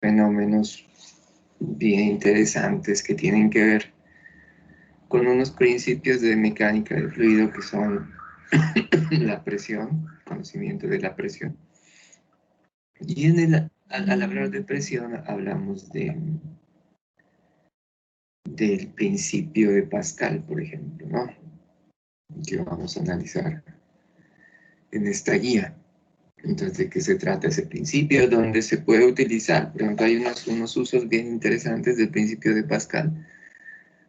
fenómenos bien interesantes que tienen que ver con unos principios de mecánica del fluido que son la presión, conocimiento de la presión. Y al hablar de presión hablamos del principio de Pascal, por ejemplo, ¿no? Que vamos a analizar en esta guía. Entonces, ¿de qué se trata ese principio? ¿Dónde se puede utilizar? Por ejemplo, hay unos usos bien interesantes del principio de Pascal.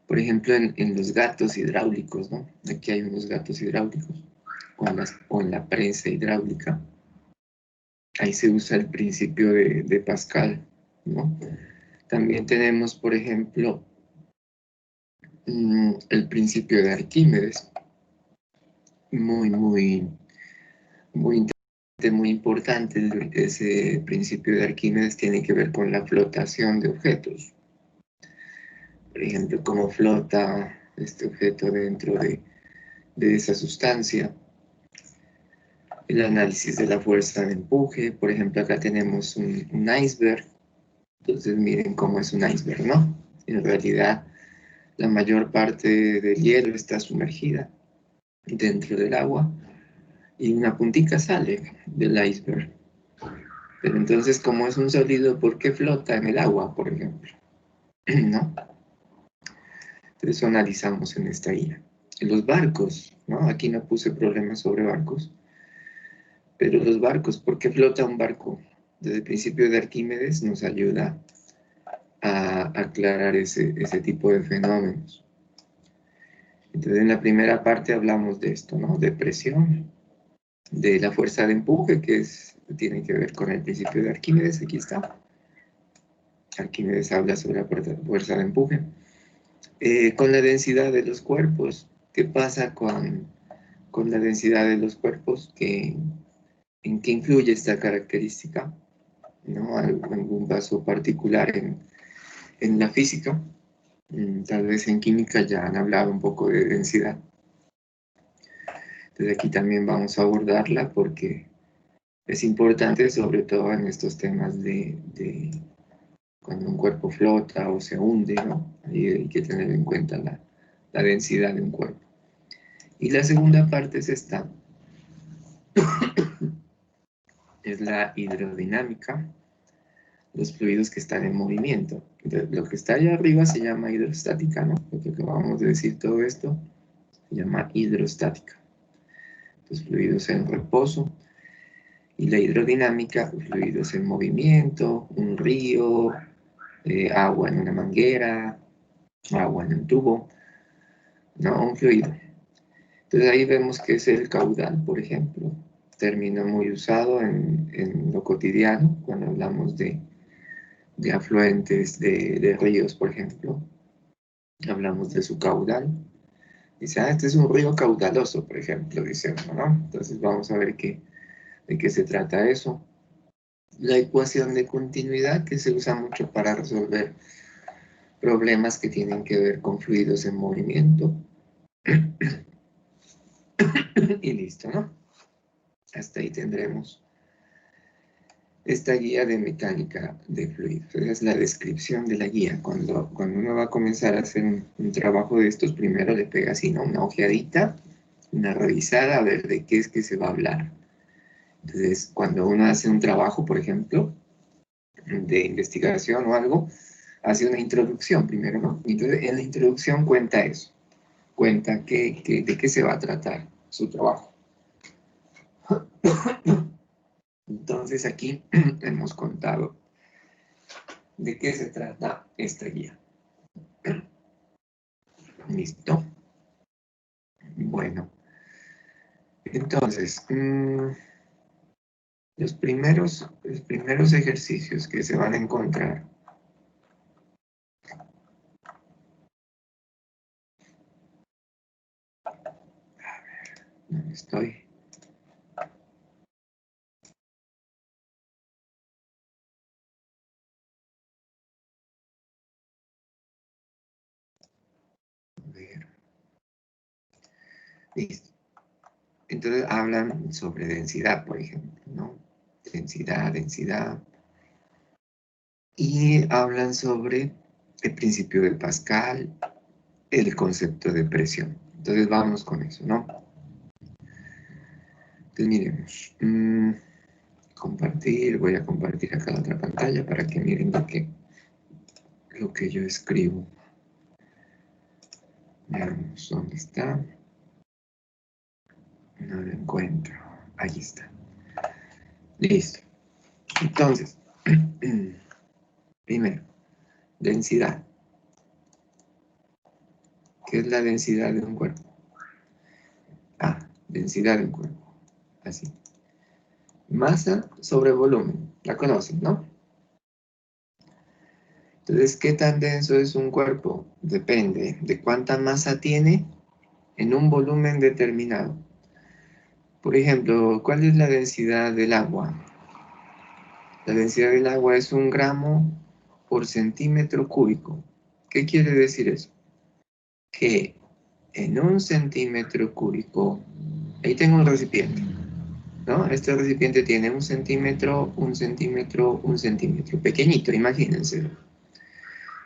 Por ejemplo, en los gatos hidráulicos, ¿no? Aquí hay unos gatos hidráulicos, o en la prensa hidráulica. Ahí se usa el principio de Pascal, ¿no? También tenemos, por ejemplo, el principio de Arquímedes. Muy importante. Ese principio de Arquímedes tiene que ver con la flotación de objetos. Por ejemplo, cómo flota este objeto dentro de esa sustancia. El análisis de la fuerza de empuje. Por ejemplo, acá tenemos un iceberg. Entonces miren cómo es un iceberg, ¿no? En realidad, la mayor parte del hielo está sumergida dentro del agua y una puntica sale del iceberg. Pero entonces, como es un sólido, ¿por qué flota en el agua, por ejemplo? ¿No? Entonces eso analizamos en esta guía. En los barcos, ¿no? Aquí no puse problemas sobre barcos, pero los barcos, ¿por qué flota un barco? Desde el principio de Arquímedes nos ayuda a aclarar ese tipo de fenómenos. Entonces en la primera parte hablamos de esto, ¿no? De presión, de la fuerza de empuje, tiene que ver con el principio de Arquímedes, aquí está. Arquímedes habla sobre la fuerza de empuje. Con la densidad de los cuerpos, ¿qué pasa con la densidad de los cuerpos? ¿En qué influye esta característica? ¿No? ¿Algún caso particular en la física? Tal vez en química ya han hablado un poco de densidad. Entonces aquí también vamos a abordarla porque es importante, sobre todo en estos temas de cuando un cuerpo flota o se hunde, ¿no? Ahí hay que tener en cuenta la densidad de un cuerpo. Y la segunda parte es esta, es la hidrodinámica, los fluidos que están en movimiento. Entonces, lo que está allá arriba se llama hidrostática, ¿no? Lo que acabamos de decir, todo esto se llama hidrostática. Los fluidos en reposo. Y la hidrodinámica, fluidos en movimiento, un río, agua en una manguera, agua en un tubo, ¿no? Un fluido. Entonces ahí vemos que es el caudal, por ejemplo, término muy usado en lo cotidiano, cuando hablamos de afluentes de ríos, por ejemplo, hablamos de su caudal. Dice, este es un río caudaloso, por ejemplo, dice uno, ¿no? Entonces vamos a ver de qué se trata eso. La ecuación de continuidad, que se usa mucho para resolver problemas que tienen que ver con fluidos en movimiento. Y listo, ¿no? Hasta ahí tendremos esta guía de mecánica de fluidos. Esa es la descripción de la guía. Cuando uno va a comenzar a hacer un trabajo de estos, primero le pega así, ¿no? Una ojeadita, una revisada, a ver de qué es que se va a hablar. Entonces, cuando uno hace un trabajo, por ejemplo, de investigación o algo, hace una introducción primero, ¿no? Entonces, en la introducción cuenta eso. Cuenta de qué se va a tratar su trabajo. Entonces aquí hemos contado de qué se trata esta guía. ¿Listo? Bueno, entonces, los primeros ejercicios que se van a encontrar. A ver, ¿dónde estoy? A ver. Listo. Entonces hablan sobre densidad, por ejemplo, ¿no? Densidad. y hablan sobre el principio de Pascal, el concepto de presión. Entonces vamos con eso, ¿no? Entonces miremos. Compartir, voy a compartir acá la otra pantalla para que miren lo que yo escribo. Veamos dónde está. No lo encuentro. Ahí está. Listo. Entonces, primero, densidad. ¿Qué es la densidad de un cuerpo? Densidad de un cuerpo. Así. Masa sobre volumen. La conocen, ¿no? Entonces, ¿qué tan denso es un cuerpo? Depende de cuánta masa tiene en un volumen determinado. Por ejemplo, ¿cuál es la densidad del agua? La densidad del agua es 1 gramo por centímetro cúbico. ¿Qué quiere decir eso? Que en 1 centímetro cúbico, ahí tengo un recipiente, ¿no? Este recipiente tiene 1 centímetro, 1 centímetro, 1 centímetro, pequeñito, imagínense.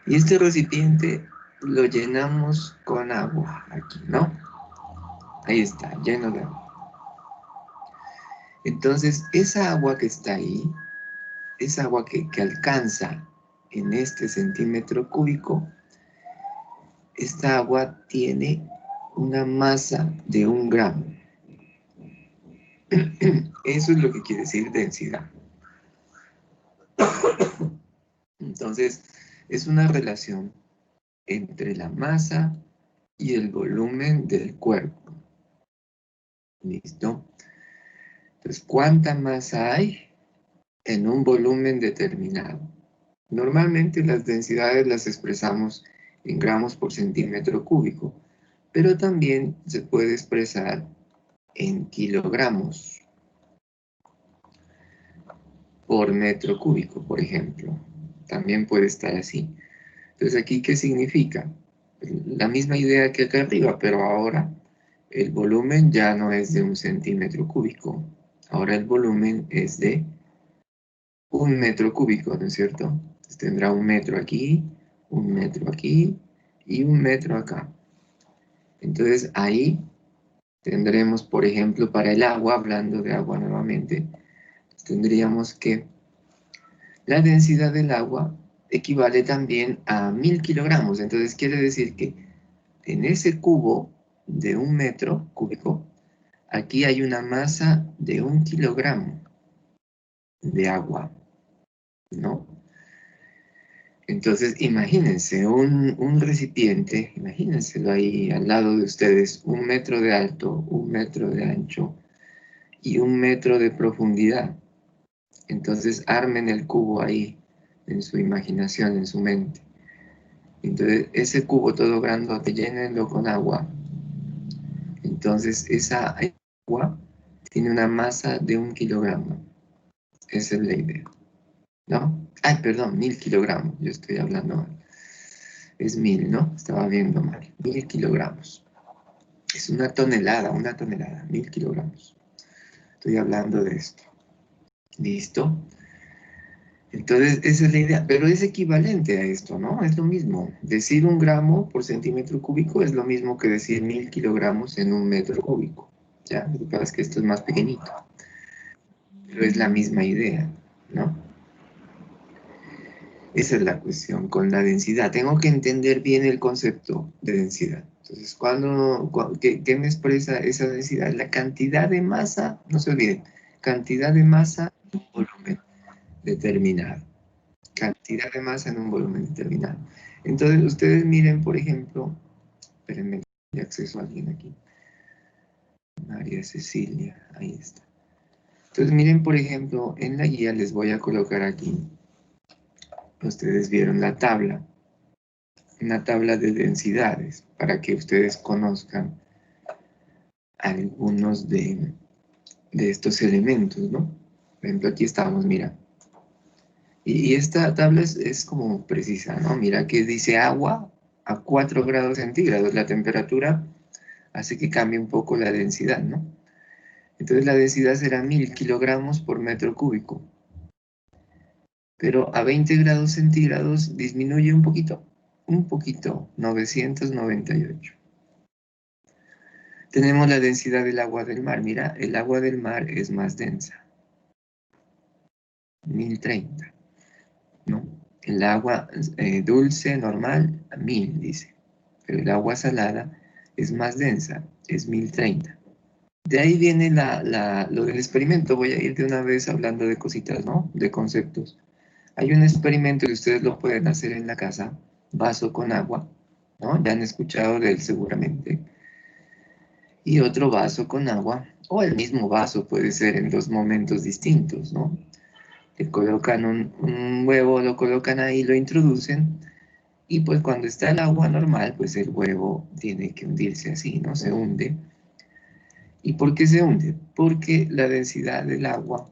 Y este recipiente lo llenamos con agua, aquí, ¿no? Ahí está, lleno de agua. Entonces, esa agua que está ahí, esa agua que alcanza en este centímetro cúbico, esta agua tiene una masa de 1 gramo. Eso es lo que quiere decir densidad. Entonces, es una relación entre la masa y el volumen del cuerpo. ¿Listo? Entonces, ¿cuánta masa hay en un volumen determinado? Normalmente las densidades las expresamos en gramos por centímetro cúbico, pero también se puede expresar en kilogramos por metro cúbico, por ejemplo. También puede estar así. Entonces, ¿aquí qué significa? La misma idea que acá arriba, pero ahora el volumen ya no es de 1 centímetro cúbico. Ahora el volumen es de 1 metro cúbico, ¿no es cierto? Entonces tendrá 1 metro aquí, 1 metro aquí y 1 metro acá. Entonces ahí tendremos, por ejemplo, para el agua, hablando de agua nuevamente, tendríamos que la densidad del agua equivale también a 1000 kilogramos. Entonces quiere decir que en ese cubo de 1 metro cúbico, aquí hay una masa de 1 kilogramo de agua, ¿no? Entonces, imagínense un recipiente, imagínenselo ahí al lado de ustedes, 1 metro de alto, 1 metro de ancho y 1 metro de profundidad. Entonces, armen el cubo ahí, en su imaginación, en su mente. Entonces, ese cubo todo grandote, llénenlo con agua. Entonces, esa agua tiene una masa de 1 kilogramo. Esa es la idea, ¿no? Ay, perdón, 1000 kilogramos, yo estoy hablando mal. Es 1000, ¿no? Estaba viendo mal. 1000 kilogramos. Es una tonelada, 1000 kilogramos. Estoy hablando de esto. ¿Listo? Entonces, esa es la idea, pero es equivalente a esto, ¿no? Es lo mismo. Decir 1 gramo por centímetro cúbico es lo mismo que decir 1000 kilogramos en 1 metro cúbico. ¿Ya? Lo que pasa es que esto es más pequeñito. Pero es la misma idea, ¿no? Esa es la cuestión con la densidad. Tengo que entender bien el concepto de densidad. Entonces, ¿qué me expresa esa densidad? La cantidad de masa, no se olviden, cantidad de masa en un volumen determinado. Cantidad de masa en un volumen determinado. Entonces, ustedes miren, por ejemplo, espérenme, hay acceso a alguien aquí. María Cecilia, ahí está. Entonces, miren, por ejemplo, en la guía les voy a colocar aquí. Ustedes vieron la tabla. Una tabla de densidades para que ustedes conozcan algunos de estos elementos, ¿no? Por ejemplo, aquí estamos, mira. Y esta tabla es como precisa, ¿no? Mira que dice agua a 4 grados centígrados. La temperatura hace que cambie un poco la densidad, ¿no? Entonces la densidad será 1000 kilogramos por metro cúbico. pero a 20 grados centígrados disminuye un poquito, 998. Tenemos la densidad del agua del mar. Mira, el agua del mar es más densa, 1030, ¿no? El agua dulce, normal, 1000, dice. Pero el agua salada es más densa, es 1030. De ahí viene lo del experimento. Voy a ir de una vez hablando de cositas, ¿no? De conceptos. Hay un experimento que ustedes lo pueden hacer en la casa, vaso con agua, ¿no? Ya han escuchado de él seguramente. Y otro vaso con agua, o el mismo vaso puede ser en dos momentos distintos, ¿no? Le colocan un huevo, lo colocan ahí, lo introducen, y pues cuando está el agua normal, pues el huevo tiene que hundirse así, ¿no? Se hunde. ¿Y por qué se hunde? Porque la densidad del agua,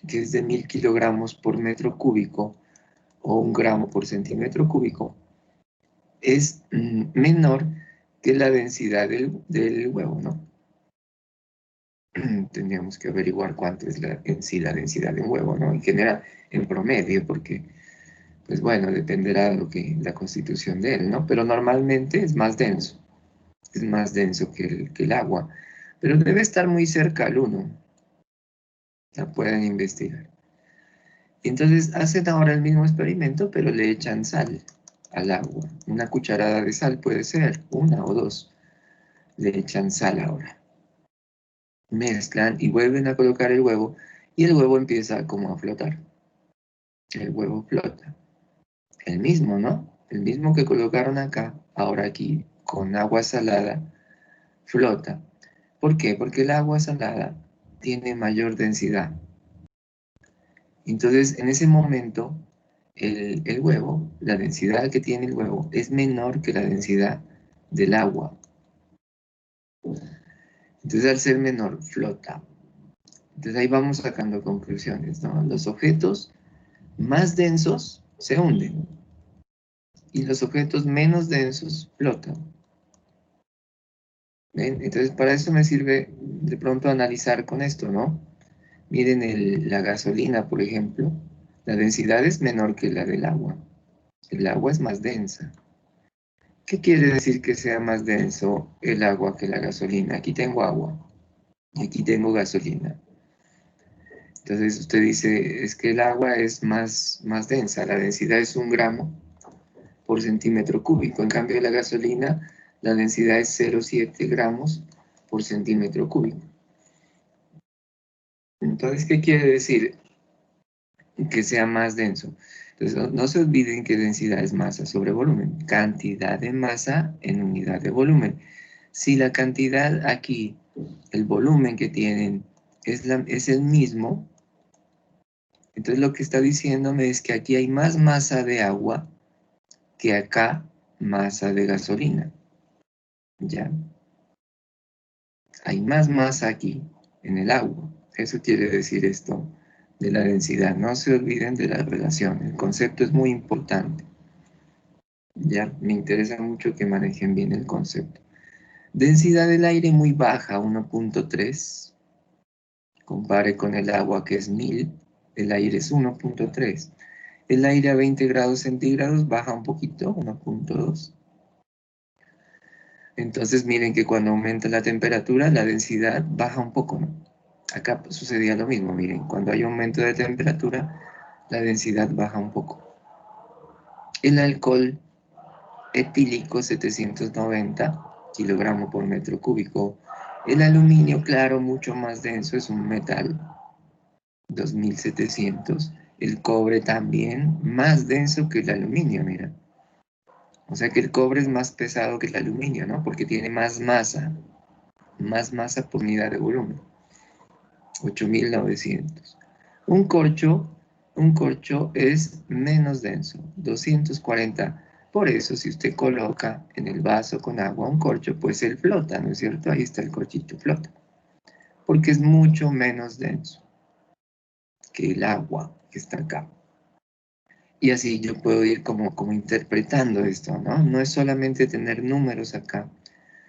que es de 1000 kilogramos por metro cúbico, o 1 gramo por centímetro cúbico, es menor que la densidad del huevo, ¿no? Tendríamos que averiguar cuánto es en sí la densidad de un huevo, ¿no? En general, en promedio, porque, pues bueno, dependerá de la constitución de él, ¿no? Pero normalmente es más denso que el agua, pero debe estar muy cerca al 1, la pueden investigar. Entonces hacen ahora el mismo experimento, pero le echan sal al agua. Una cucharada de sal puede ser, 1 o 2. Le echan sal ahora. Mezclan y vuelven a colocar el huevo, y el huevo empieza como a flotar. El huevo flota. El mismo, ¿no? El mismo que colocaron acá, ahora aquí, con agua salada, flota. ¿Por qué? Porque el agua salada tiene mayor densidad. Entonces, en ese momento, el huevo, la densidad que tiene el huevo, es menor que la densidad del agua. Entonces, al ser menor, flota. Entonces, ahí vamos sacando conclusiones, ¿no? Los objetos más densos se hunden y los objetos menos densos flotan. ¿Ven? Entonces, para eso me sirve de pronto analizar con esto, ¿no? Miren la gasolina, por ejemplo. La densidad es menor que la del agua. El agua es más densa. ¿Qué quiere decir que sea más denso el agua que la gasolina? Aquí tengo agua y aquí tengo gasolina. Entonces usted dice, es que el agua es más densa, la densidad es 1 gramo por centímetro cúbico. En cambio la gasolina, la densidad es 0,7 gramos por centímetro cúbico. Entonces, ¿qué quiere decir que sea más denso? Entonces, no se olviden que densidad es masa sobre volumen, cantidad de masa en unidad de volumen. Si la cantidad aquí, el volumen que tienen, es el mismo, entonces lo que está diciéndome es que aquí hay más masa de agua que acá masa de gasolina. ¿Ya? Hay más masa aquí en el agua. Eso quiere decir esto de la densidad. No se olviden de la relación. El concepto es muy importante. Ya, me interesa mucho que manejen bien el concepto. Densidad del aire muy baja, 1.3. Compare con el agua que es 1000. El aire es 1.3. El aire a 20 grados centígrados baja un poquito, 1.2. Entonces miren que cuando aumenta la temperatura, la densidad baja un poco, ¿no? Acá sucedía lo mismo, miren, cuando hay aumento de temperatura, la densidad baja un poco. El alcohol etílico, 790 kilogramos por metro cúbico. El aluminio, claro, mucho más denso, es un metal, 2700. El cobre también, más denso que el aluminio, mira. O sea que el cobre es más pesado que el aluminio, ¿no? Porque tiene más masa por unidad de volumen. 8900. Un corcho es menos denso, 240. Por eso, si usted coloca en el vaso con agua un corcho, pues él flota, ¿no es cierto? Ahí está el corchito, flota. Porque es mucho menos denso que el agua que está acá. Y así yo puedo ir como interpretando esto, ¿no? No es solamente tener números acá,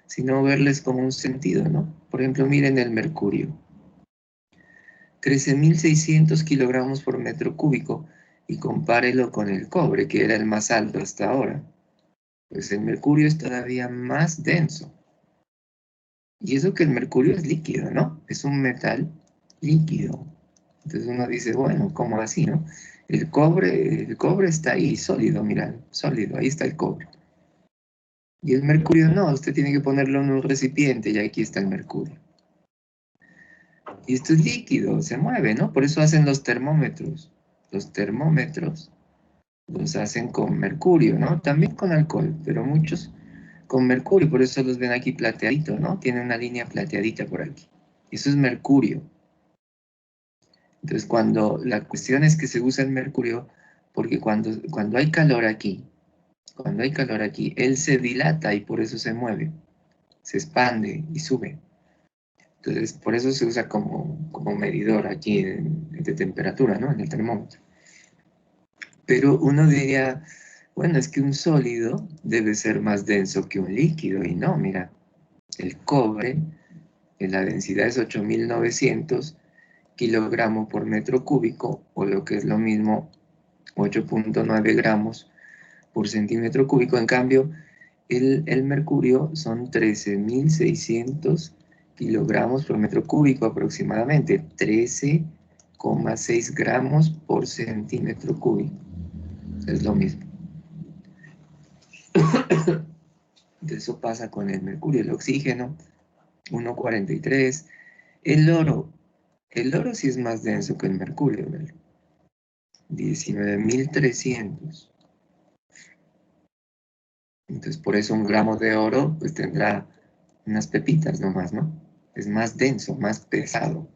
sino verles como un sentido, ¿no? Por ejemplo, miren el mercurio. 13.600 kilogramos por metro cúbico. y compárelo con el cobre, que era el más alto hasta ahora. Pues el mercurio es todavía más denso. Y eso que el mercurio es líquido, ¿no? Es un metal líquido. Entonces uno dice, bueno, ¿cómo así, no? El cobre está ahí, sólido, mira, sólido, ahí está el cobre. Y el mercurio no, usted tiene que ponerlo en un recipiente y aquí está el mercurio. Y esto es líquido, se mueve, ¿no? Por eso hacen los termómetros. Los termómetros los hacen con mercurio, ¿no? También con alcohol, pero muchos con mercurio, por eso los ven aquí plateaditos, ¿no? Tiene una línea plateadita por aquí. Eso es mercurio. Entonces, la cuestión es que se usa el mercurio, porque cuando hay calor aquí, él se dilata y por eso se mueve, se expande y sube. Entonces, por eso se usa como medidor aquí de temperatura, ¿no? En el termómetro. Pero uno diría, bueno, es que un sólido debe ser más denso que un líquido, y no, mira, el cobre, la densidad es 8.900 kilogramos por metro cúbico, o lo que es lo mismo, 8.9 gramos por centímetro cúbico. En cambio, el mercurio son 13.600 kilogramos por metro cúbico aproximadamente, 13,6 gramos por centímetro cúbico. Es lo mismo. Eso pasa con el mercurio, el oxígeno, 1,43. El oro sí es más denso que el mercurio, ¿verdad? 19.300. Entonces, por eso un gramo de oro pues tendrá unas pepitas nomás, ¿no? Es más denso, más pesado.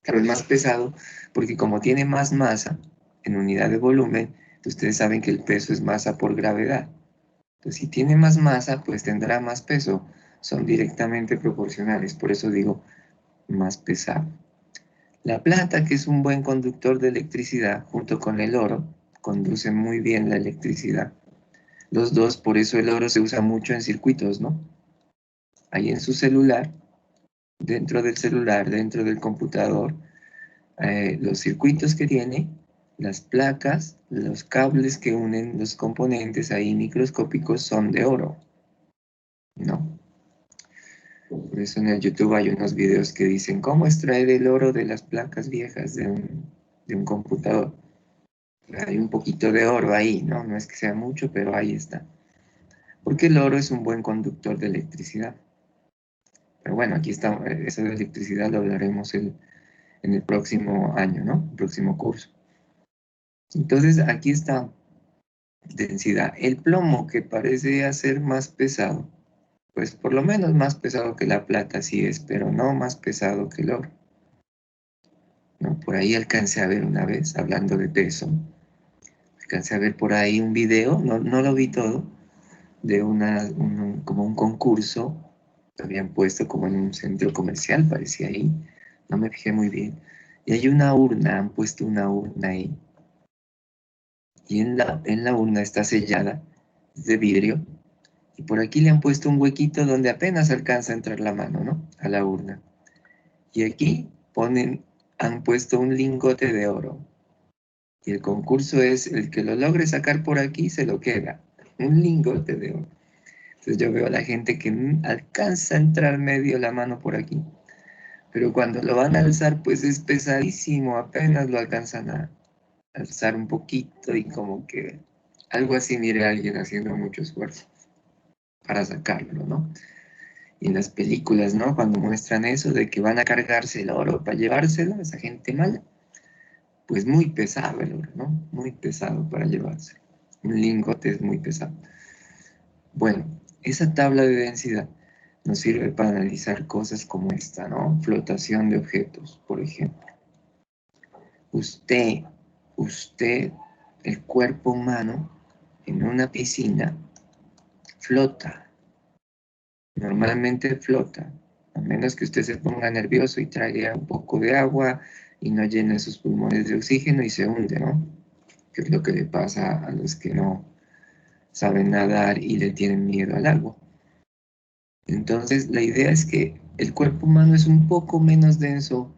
Claro, es más pesado porque como tiene más masa en unidad de volumen, ustedes saben que el peso es masa por gravedad. Entonces, si tiene más masa, pues tendrá más peso. Son directamente proporcionales, por eso digo más pesado. La plata, que es un buen conductor de electricidad, junto con el oro, conduce muy bien la electricidad. Los dos, por eso el oro se usa mucho en circuitos, ¿no? Ahí en su celular, dentro del celular, dentro del computador, los circuitos que tiene, las placas, los cables que unen los componentes ahí microscópicos son de oro, ¿no? Por eso en el YouTube hay unos videos que dicen cómo extraer el oro de las placas viejas de un computador. Hay un poquito de oro ahí, ¿no? No es que sea mucho, pero ahí está. Porque el oro es un buen conductor de electricidad. Pero bueno, aquí está, eso de electricidad lo hablaremos en el próximo año, ¿no? El próximo curso. Entonces, aquí está densidad. El plomo, que parece ser más pesado, pues por lo menos más pesado que la plata, sí es, pero no más pesado que el oro. ¿No? Por ahí alcancé a ver una vez, hablando de peso, alcancé a ver por ahí un video, no lo vi todo, de como un concurso, lo habían puesto como en un centro comercial, parecía ahí, no me fijé muy bien. Y hay una urna, han puesto una urna ahí, y en la urna está sellada, es de vidrio, y por aquí le han puesto un huequito donde apenas alcanza a entrar la mano, ¿no? A la urna. Y aquí han puesto un lingote de oro. Y el concurso es, el que lo logre sacar por aquí se lo queda. Un lingote de oro. Entonces yo veo a la gente que alcanza a entrar medio la mano por aquí. Pero cuando lo van a alzar, pues es pesadísimo. Apenas lo alcanzan a alzar un poquito y como que algo así, mire a alguien haciendo mucho esfuerzo para sacarlo, ¿no? Y en las películas, ¿no? Cuando muestran eso de que van a cargarse el oro para llevárselo, esa gente mala, pues muy pesado el oro, ¿no? Muy pesado para llevárselo. Un lingote es muy pesado. Bueno, esa tabla de densidad nos sirve para analizar cosas como esta, ¿no? Flotación de objetos, por ejemplo. Usted, el cuerpo humano en una piscina flota. Normalmente flota, a menos que usted se ponga nervioso y traiga un poco de agua y no llene sus pulmones de oxígeno y se hunde, ¿no? Que es lo que le pasa a los que no saben nadar y le tienen miedo al agua. Entonces, la idea es que el cuerpo humano es un poco menos denso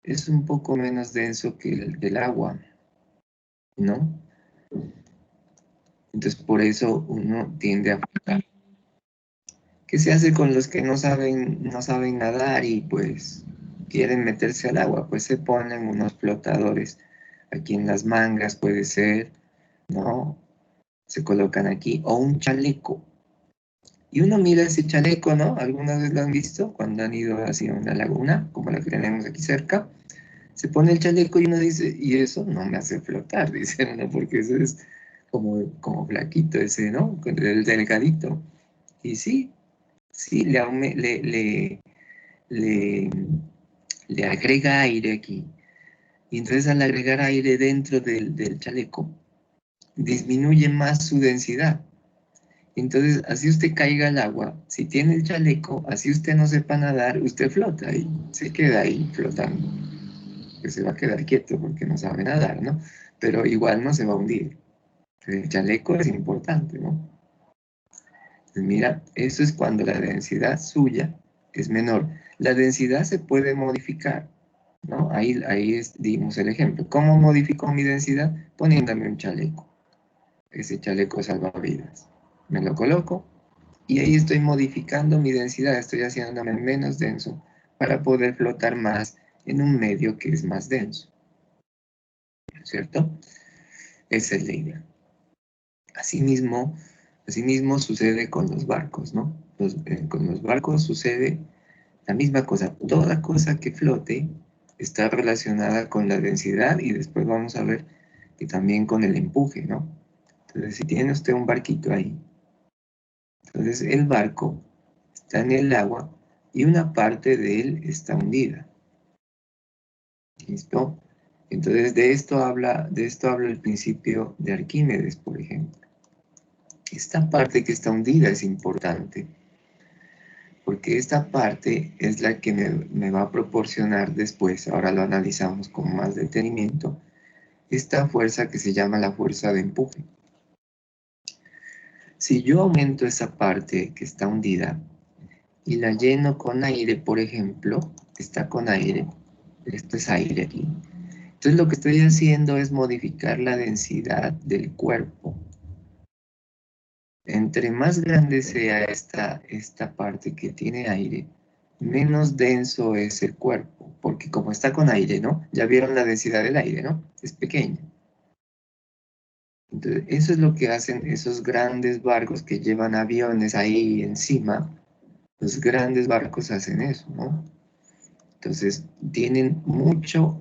es un poco menos denso que el agua, ¿no? Entonces por eso uno tiende a flotar. ¿Qué se hace con los que no saben nadar y pues quieren meterse al agua? Pues se ponen unos flotadores aquí en las mangas, puede ser, ¿no? Se colocan aquí, o un chaleco. Y uno mira ese chaleco, ¿no? ¿Alguna vez lo han visto? Cuando han ido hacia una laguna, como la que tenemos aquí cerca, se pone el chaleco y uno dice, y eso no me hace flotar, dice uno, porque eso es como flaquito ese, ¿no? El delgadito. Y sí, sí, le, le agrega aire aquí. Y entonces al agregar aire dentro del chaleco, disminuye más su densidad. Entonces, así usted caiga al agua, si tiene el chaleco, así usted no sepa nadar, usted flota y se queda ahí flotando. Que se va a quedar quieto porque no sabe nadar, ¿no? Pero igual no se va a hundir. El chaleco es importante, ¿no? Pues mira, eso es cuando la densidad suya es menor. La densidad se puede modificar, ¿no? Dimos el ejemplo. ¿Cómo modificó mi densidad? Poniéndome un chaleco. Ese chaleco salvavidas. Me lo coloco y ahí estoy modificando mi densidad, estoy haciéndome menos denso para poder flotar más en un medio que es más denso, ¿cierto? Esa es la idea. Asimismo sucede con los barcos, ¿no? Con los barcos sucede la misma cosa. Toda cosa que flote está relacionada con la densidad y después vamos a ver que también con el empuje, ¿no? Entonces, si tiene usted un barquito ahí, entonces el barco está en el agua y una parte de él está hundida. ¿Listo? Entonces de esto habla el principio de Arquímedes, por ejemplo. Esta parte que está hundida es importante, porque esta parte es la que me va a proporcionar después, ahora lo analizamos con más detenimiento, esta fuerza que se llama la fuerza de empuje. Si yo aumento esa parte que está hundida y la lleno con aire, por ejemplo, está con aire, esto es aire aquí, entonces lo que estoy haciendo es modificar la densidad del cuerpo. Entre más grande sea esta parte que tiene aire, menos denso es el cuerpo, porque como está con aire, ¿no? Ya vieron la densidad del aire, ¿no? Es pequeña. Entonces, eso es lo que hacen esos grandes barcos que llevan aviones ahí encima. Los grandes barcos hacen eso, ¿no? Entonces, tienen mucha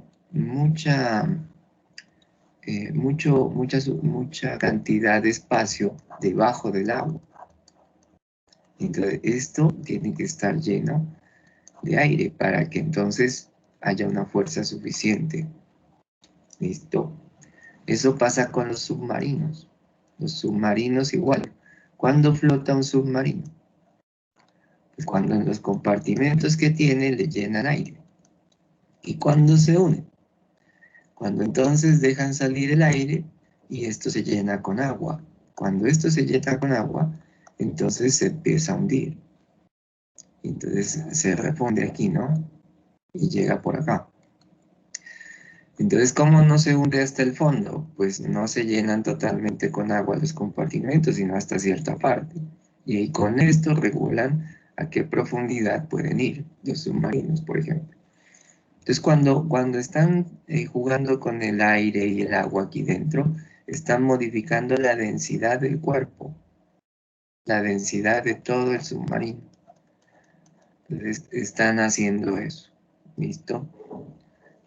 cantidad de espacio debajo del agua. Entonces, esto tiene que estar lleno de aire para que entonces haya una fuerza suficiente. ¿Listo? Eso pasa con los submarinos. Los submarinos igual. ¿Cuándo flota un submarino? Pues cuando en los compartimentos que tiene le llenan aire. ¿Y cuándo se unen? Cuando entonces dejan salir el aire y esto se llena con agua. Cuando esto se llena con agua, entonces se empieza a hundir. Entonces se refunde aquí, ¿no? Y llega por acá. Entonces, ¿cómo no se hunde hasta el fondo? Pues no se llenan totalmente con agua los compartimentos, sino hasta cierta parte. Y ahí con esto regulan a qué profundidad pueden ir los submarinos, por ejemplo. Entonces, cuando están jugando con el aire y el agua aquí dentro, están modificando la densidad del cuerpo, la densidad de todo el submarino. Entonces, están haciendo eso. ¿Listo?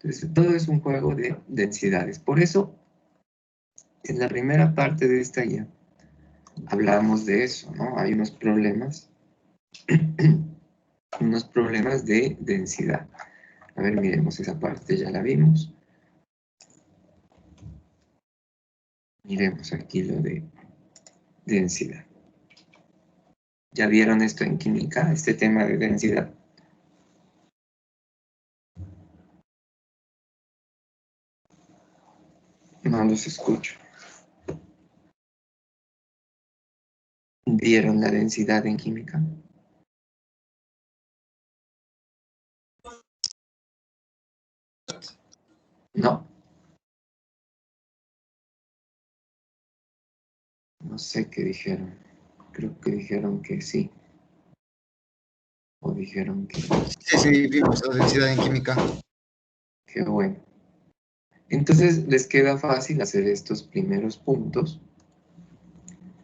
Entonces, todo es un juego de densidades. Por eso, en la primera parte de esta guía, hablamos de eso, ¿no? Hay unos problemas, unos problemas de densidad. A ver, miremos esa parte, ya la vimos. Miremos aquí lo de densidad. ¿Ya vieron esto en química, este tema de densidad? No los escucho. ¿Vieron la densidad en química? No. No sé qué dijeron. Creo que dijeron que sí. O dijeron que no. Sí, sí, vimos la densidad en química. Qué bueno. Entonces les queda fácil hacer estos primeros puntos.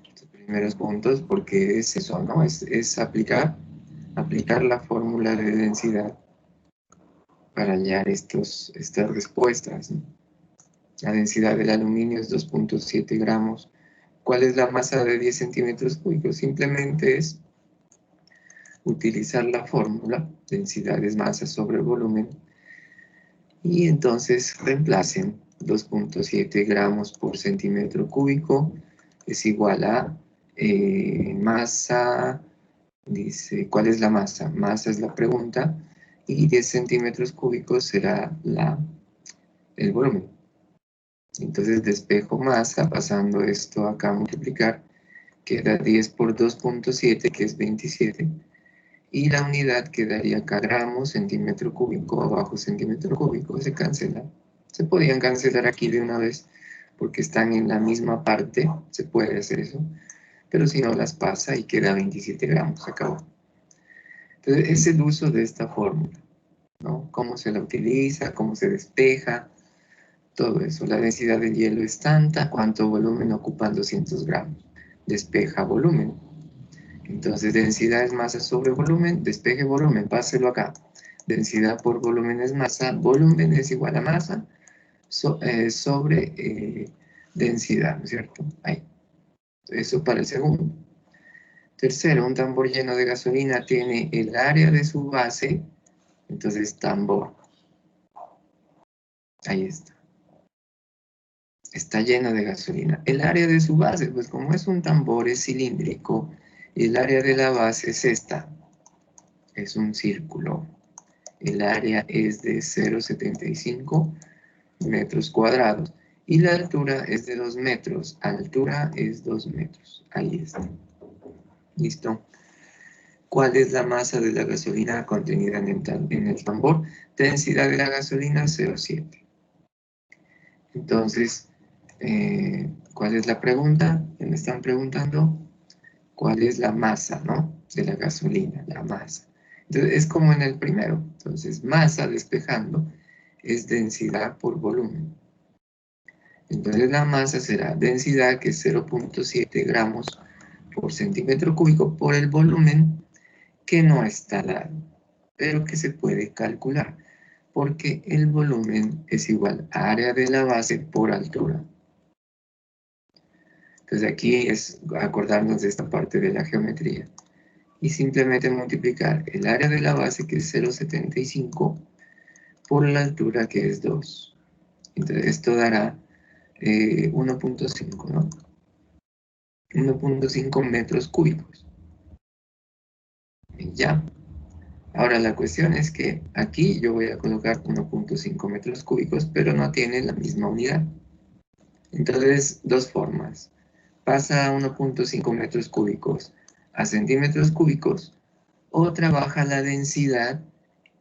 Estos primeros puntos porque es eso, ¿no? Es aplicar la fórmula de densidad para hallar estas respuestas, ¿no? La densidad del aluminio es 2.7 gramos. ¿Cuál es la masa de 10 centímetros cúbicos? Simplemente es utilizar la fórmula, densidad es masa sobre volumen, y entonces reemplacen 2.7 gramos por centímetro cúbico es igual a masa, dice, ¿cuál es la masa? Masa es la pregunta, y 10 centímetros cúbicos será el volumen. Entonces despejo masa, pasando esto acá a multiplicar, queda 10 por 2.7, que es 27, y la unidad quedaría acá gramos, centímetro cúbico, abajo centímetro cúbico, se cancela. Se podían cancelar aquí de una vez, porque están en la misma parte, se puede hacer eso, pero si no las pasa y queda 27 gramos, se acabó. Entonces es el uso de esta fórmula, ¿no? Cómo se la utiliza, cómo se despeja, todo eso. La densidad del hielo es tanta, cuánto volumen ocupan 200 gramos. Despeja volumen. Entonces, densidad es masa sobre volumen, despeje volumen, páselo acá. Densidad por volumen es masa, volumen es igual a masa sobre densidad, ¿no es cierto? Ahí. Eso para el segundo. Tercero, un tambor lleno de gasolina tiene el área de su base, entonces tambor. Ahí está. Está lleno de gasolina. El área de su base, pues como es un tambor, es cilíndrico, el área de la base es esta, es un círculo. El área es de 0,75 metros cuadrados y la altura es de 2 metros. Altura es 2 metros. Ahí está. ¿Listo? ¿Cuál es la masa de la gasolina contenida en el tambor? Densidad de la gasolina 0,7. Entonces, ¿cuál es la pregunta? Me están preguntando cuál es la masa, ¿no? De la gasolina, la masa. Entonces, es como en el primero. Entonces, masa, despejando, es densidad por volumen. Entonces, la masa será densidad, que es 0.7 gramos por centímetro cúbico, por el volumen, que no está dado, pero que se puede calcular, porque el volumen es igual a área de la base por altura. Entonces aquí es acordarnos de esta parte de la geometría. Y simplemente multiplicar el área de la base, que es 0,75, por la altura, que es 2. Entonces esto dará 1.5, ¿no? 1.5 metros cúbicos. Y ya. Ahora la cuestión es que aquí yo voy a colocar 1.5 metros cúbicos, pero no tiene la misma unidad. Entonces, dos formas. Pasa a 1.5 metros cúbicos a centímetros cúbicos, o trabaja la densidad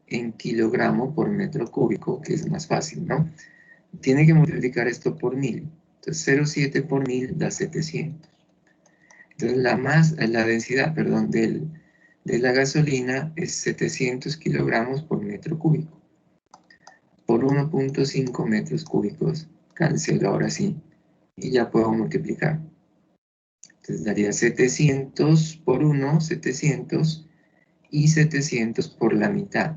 en kilogramo por metro cúbico, que es más fácil, ¿no? Tiene que multiplicar esto por 1000. Entonces 0,7 por 1000 da 700. Entonces la densidad, perdón, de la gasolina es 700 kilogramos por metro cúbico. Por 1.5 metros cúbicos, cancelo ahora sí, y ya puedo multiplicar. Entonces daría 700 por 1, 700, y 700 por la mitad.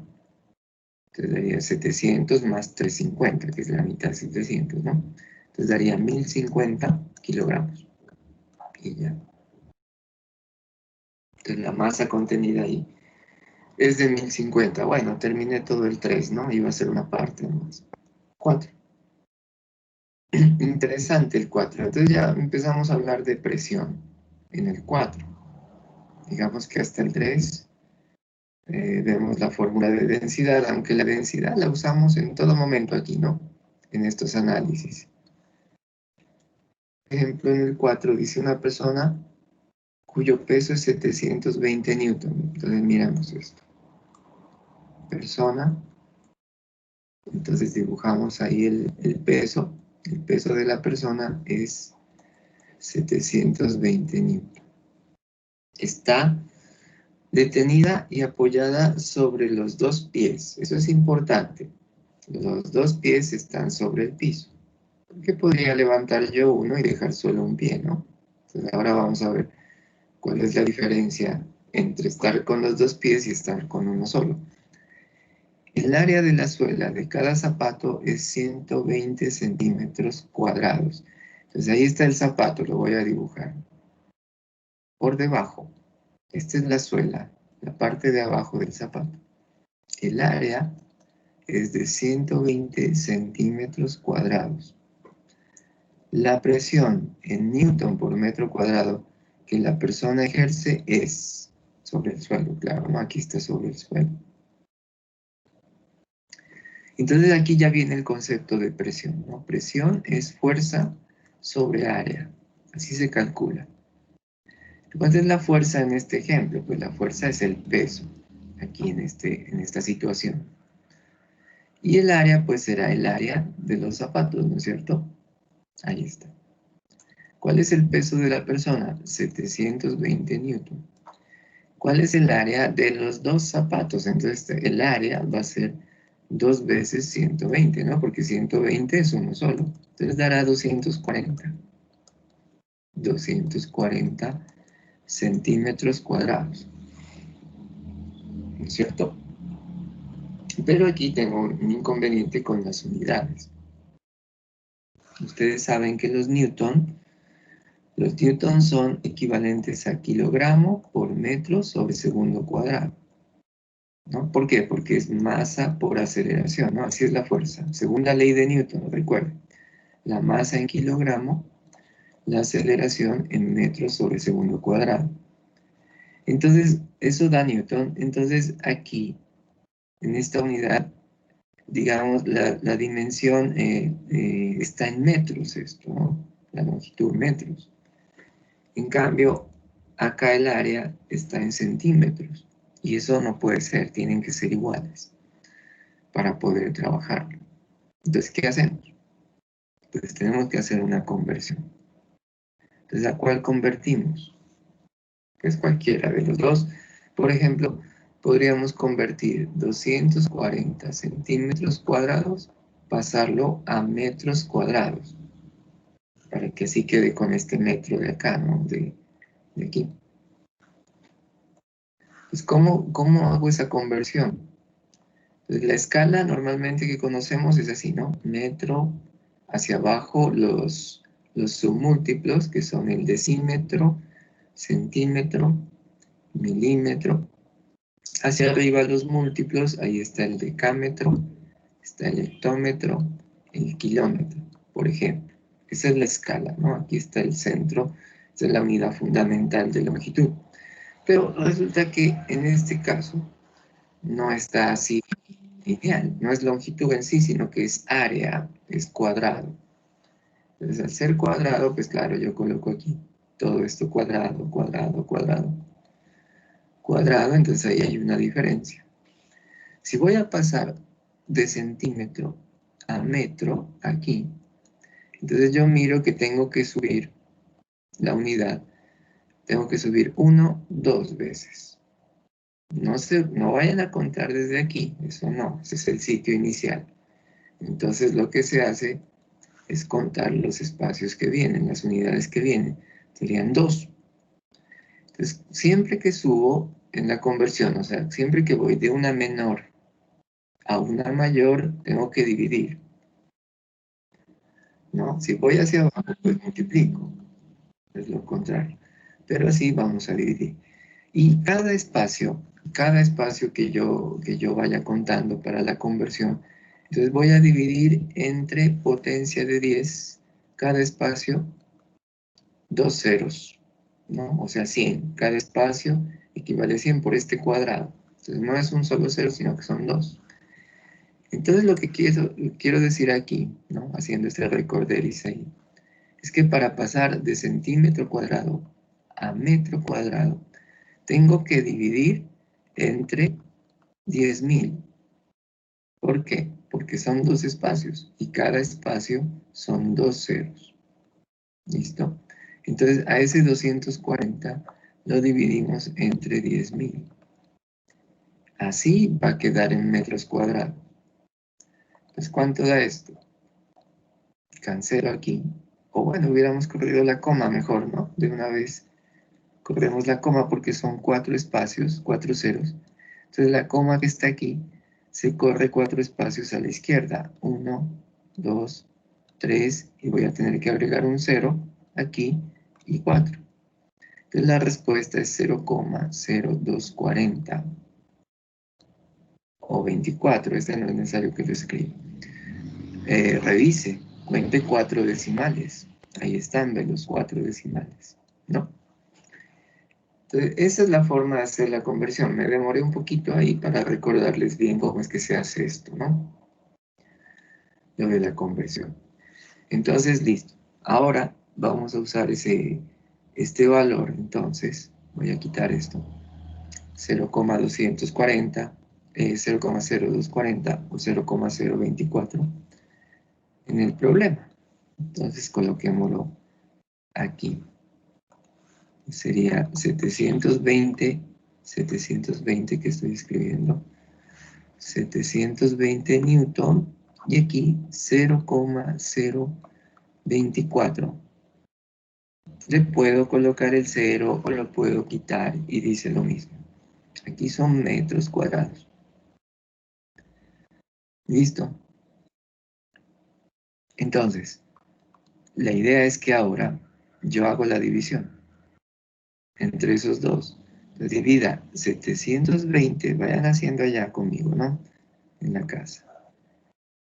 Entonces daría 700 más 350, que es la mitad de 700, ¿no? Entonces daría 1050 kilogramos. Y ya. Entonces la masa contenida ahí es de 1050. Bueno, terminé todo el 3, ¿no? Iba a ser una parte más. 4. Interesante el 4. Entonces ya empezamos a hablar de presión en el 4. Digamos que hasta el 3 vemos la fórmula de densidad, aunque la densidad la usamos en todo momento aquí, ¿no? En estos análisis. Por ejemplo, en el 4 dice una persona cuyo peso es 720 newton. Entonces miramos esto. Persona Entonces dibujamos ahí el peso. El peso de la persona es 720 newton. Está detenida y apoyada sobre los dos pies. Eso es importante. Los dos pies están sobre el piso. Porque podría levantar yo uno y dejar solo un pie, ¿no? Entonces ahora vamos a ver cuál es la diferencia entre estar con los dos pies y estar con uno solo. El área de la suela de cada zapato es 120 centímetros cuadrados. Entonces ahí está el zapato, lo voy a dibujar. Por debajo, esta es la suela, la parte de abajo del zapato. El área es de 120 centímetros cuadrados. La presión en newton por metro cuadrado que la persona ejerce es sobre el suelo, claro, ¿no? Aquí está sobre el suelo. Entonces aquí ya viene el concepto de presión, ¿no? Presión es fuerza sobre área, así se calcula. ¿Cuál es la fuerza en este ejemplo? Pues la fuerza es el peso, aquí en esta situación. Y el área, pues será el área de los zapatos, ¿no es cierto? Ahí está. ¿Cuál es el peso de la persona? 720 newton. ¿Cuál es el área de los dos zapatos? Entonces el área va a ser 2 veces 120, ¿no? Porque 120 es uno solo. Entonces dará 240. 240 centímetros cuadrados. ¿No es cierto? Pero aquí tengo un inconveniente con las unidades. Ustedes saben que los newton son equivalentes a kilogramo por metro sobre segundo cuadrado, ¿no? ¿Por qué? Porque es masa por aceleración, ¿no? Así es la fuerza. Según la ley de Newton, recuerden, la masa en kilogramo, la aceleración en metros sobre segundo cuadrado. Entonces, eso da Newton. Entonces, aquí, en esta unidad, digamos, la dimensión está en metros, esto, ¿no? La longitud metros. En cambio, acá el área está en centímetros. Y eso no puede ser, tienen que ser iguales para poder trabajarlo. Entonces, ¿qué hacemos? Pues tenemos que hacer una conversión. Entonces, ¿a cuál convertimos? Pues cualquiera de los dos. Por ejemplo, podríamos convertir 240 centímetros cuadrados, pasarlo a metros cuadrados, para que así quede con este metro de acá, ¿no? De aquí. Pues, ¿cómo hago esa conversión? Pues la escala normalmente que conocemos es así, ¿no? Metro, hacia abajo los submúltiplos, que son el decímetro, centímetro, milímetro. Hacia arriba los múltiplos, ahí está el decámetro, está el hectómetro, el kilómetro, por ejemplo. Esa es la escala, ¿no? Aquí está el centro, esa es la unidad fundamental de longitud. Pero resulta que en este caso no está así lineal, no es longitud en sí, sino que es área, es cuadrado. Entonces, al ser cuadrado, pues claro, yo coloco aquí todo esto cuadrado, cuadrado, cuadrado, cuadrado, entonces ahí hay una diferencia. Si voy a pasar de centímetro a metro aquí, entonces yo miro que tengo que subir la unidad, tengo que subir 1, 2 veces. No vayan a contar desde aquí, eso no, ese es el sitio inicial. Entonces lo que se hace es contar los espacios que vienen, las unidades que vienen. Serían 2. Entonces, siempre que subo en la conversión, o sea, siempre que voy de una menor a una mayor, tengo que dividir, ¿no? Si voy hacia abajo, pues multiplico. Es lo contrario. Pero así vamos a dividir. Y cada espacio que yo vaya contando para la conversión, entonces voy a dividir entre potencia de 10, cada espacio, 2 ceros, ¿no? O sea, 100. Cada espacio equivale a 100 por este cuadrado. Entonces no es un solo cero, sino que son 2. Entonces lo que quiero decir aquí, ¿no? Haciendo este recorderis ahí, es que para pasar de centímetro cuadrado a metro cuadrado, tengo que dividir entre 10.000. ¿Por qué? porque son 2 espacios y cada espacio son 2 ceros. ¿Listo? Entonces a ese 240 lo dividimos entre 10.000. Así va a quedar en metros cuadrados. Pues ¿cuánto da esto? Cancelo aquí. O bueno, hubiéramos corrido la coma mejor, ¿no? De una vez corremos la coma porque son 4 espacios, 4 ceros. Entonces la coma que está aquí se corre 4 espacios a la izquierda. 1, 2, 3 y voy a tener que agregar un 0 aquí y 4. Entonces la respuesta es 0,0240 o 24. Este no es necesario que lo escriba. Revise, cuente 4 decimales. Ahí están, ve los 4 decimales, ¿no? Entonces, esa es la forma de hacer la conversión. Me demoré un poquito ahí para recordarles bien cómo es que se hace esto, ¿no? Lo de la conversión. Entonces, listo. Ahora vamos a usar este valor. Entonces, voy a quitar esto. 0,240, 0,0240 o 0,024 en el problema. Entonces, coloquémoslo aquí. Sería 720 que estoy escribiendo, 720 newton, y aquí 0,024. Le puedo colocar el 0 o lo puedo quitar y dice lo mismo. Aquí son metros cuadrados. ¿Listo? Entonces, la idea es que ahora yo hago la división entre esos dos. Entonces divida 720, vayan haciendo allá conmigo, ¿no? En la casa.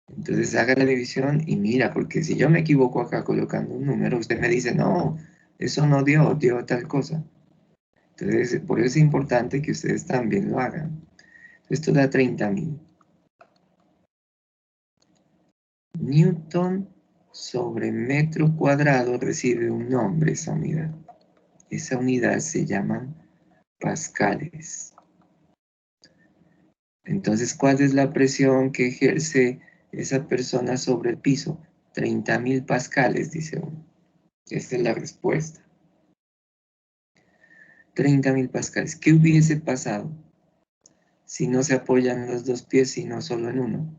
Entonces haga la división y mira, porque si yo me equivoco acá colocando un número, usted me dice, no, eso no dio tal cosa. Entonces, por eso es importante que ustedes también lo hagan. Esto da 30.000. Newton sobre metro cuadrado recibe un nombre esa unidad. Esa unidad se llama pascales. Entonces, ¿cuál es la presión que ejerce esa persona sobre el piso? 30.000 pascales, dice uno. Esta es la respuesta. 30.000 pascales. ¿Qué hubiese pasado si no se apoyan los dos pies, sino solo en uno?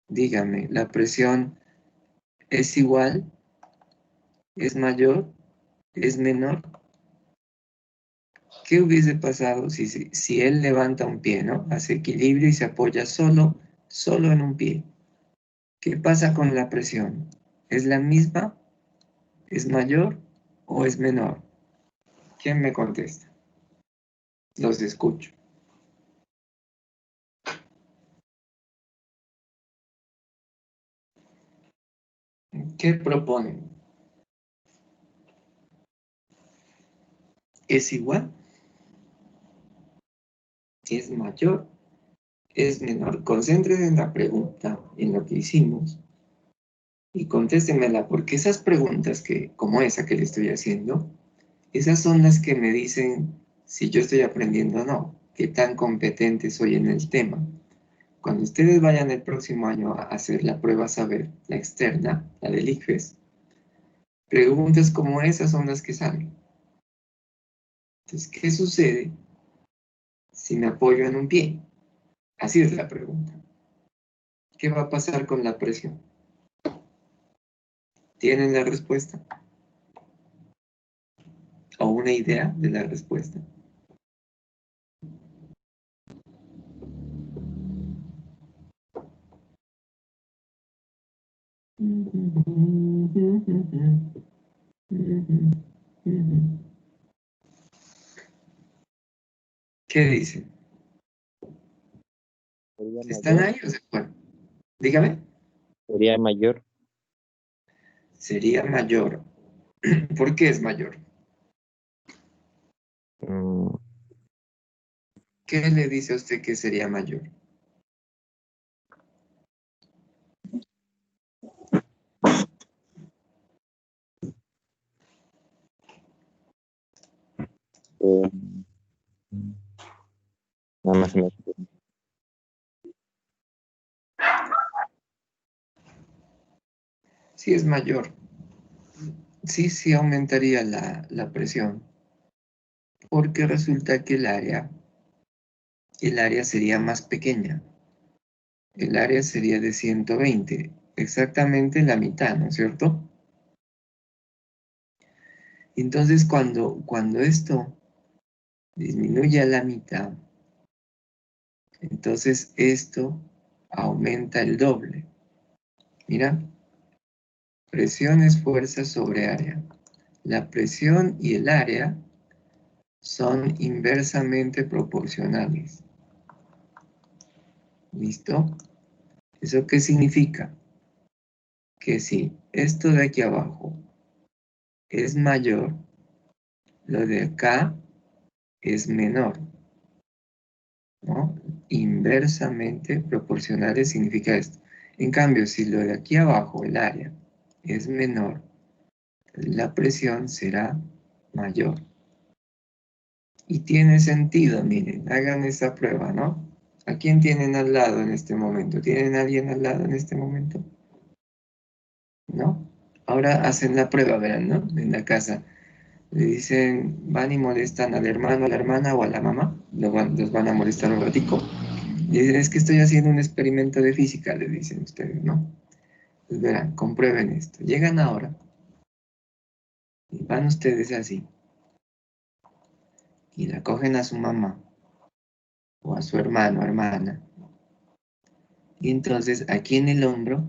Dígame, ¿la presión es igual? ¿Es mayor? ¿Es menor? ¿Qué hubiese pasado si él levanta un pie, ¿no? Hace equilibrio y se apoya solo en un pie? ¿Qué pasa con la presión? ¿Es la misma? ¿Es mayor o es menor? ¿Quién me contesta? Los escucho. ¿Qué proponen? ¿Es igual? ¿Es mayor? ¿Es menor? Concéntrese en la pregunta, en lo que hicimos, y contéstemela, porque esas preguntas como esa que le estoy haciendo, esas son las que me dicen si yo estoy aprendiendo o no, qué tan competente soy en el tema. Cuando ustedes vayan el próximo año a hacer la prueba saber, la externa, la del ICFES, preguntas como esas son las que salen. Entonces, ¿qué sucede si me apoyo en un pie? Así es la pregunta. ¿Qué va a pasar con la presión? ¿Tienen la respuesta? ¿O una idea de la respuesta? ¿Qué dicen? Sería ¿Están mayor. ahí o se fueron? Dígame. Sería mayor. Sería mayor. ¿Por qué es mayor? Mm, ¿Qué le dice a usted que sería mayor? eh, nada más se me Sí es mayor. Sí aumentaría la presión. Porque resulta que el área sería más pequeña. El área sería de 120, exactamente la mitad, ¿no es cierto? Entonces, cuando esto disminuye a la mitad, entonces esto aumenta el doble. Mira, presión es fuerza sobre área. La presión y el área son inversamente proporcionales. ¿Listo? ¿Eso qué significa? Que si esto de aquí abajo es mayor, lo de acá es menor, ¿no? Inversamente proporcionales significa esto. En cambio, si lo de aquí abajo, el área, es menor, la presión será mayor. Y tiene sentido, miren, hagan esta prueba, ¿no? ¿A quién tienen al lado en este momento? ¿Tienen a alguien al lado en este momento? ¿No? Ahora hacen la prueba, verán, ¿no? En la casa. Le dicen, van y molestan al hermano, a la hermana o a la mamá. Los van a molestar un ratico. Y dicen, es que estoy haciendo un experimento de física, le dicen ustedes, ¿no? Pues verán, comprueben esto. Llegan ahora y van ustedes así. Y la cogen a su mamá o a su hermano o hermana. Y entonces aquí en el hombro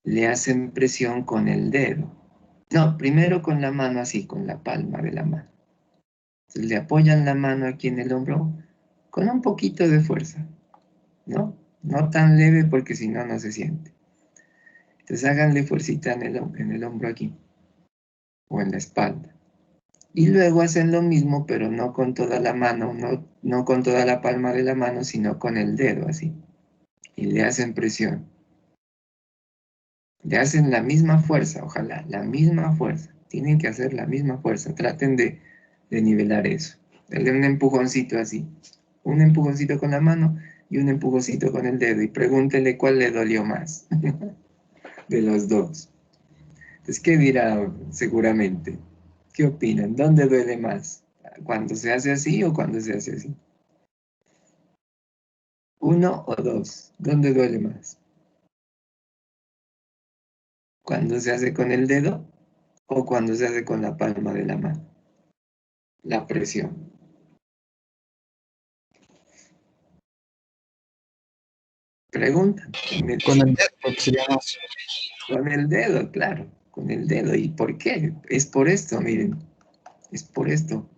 le hacen presión con el dedo. No, primero con la mano así, con la palma de la mano. Entonces le apoyan la mano aquí en el hombro con un poquito de fuerza, ¿no? No tan leve porque si no, no se siente. Entonces háganle fuercita en el hombro aquí o en la espalda. Y luego hacen lo mismo, pero no con toda la mano, no con toda la palma de la mano, sino con el dedo así. Y le hacen presión. Le hacen la misma fuerza, ojalá, la misma fuerza. Tienen que hacer la misma fuerza. Traten de nivelar eso. Denle un empujoncito así. Un empujoncito con la mano y un empujoncito con el dedo. Y pregúntele cuál le dolió más de los dos. Entonces, ¿qué dirá seguramente? ¿Qué opinan? ¿Dónde duele más? ¿Cuando se hace así o cuando se hace así? ¿Uno o dos? ¿Dónde duele más? ¿Cuando se hace con el dedo o cuando se hace con la palma de la mano? La presión. Preguntan. Con el dedo, porque sería más. Con el dedo, claro, con el dedo. ¿Y por qué? Es por esto, miren. Es por esto.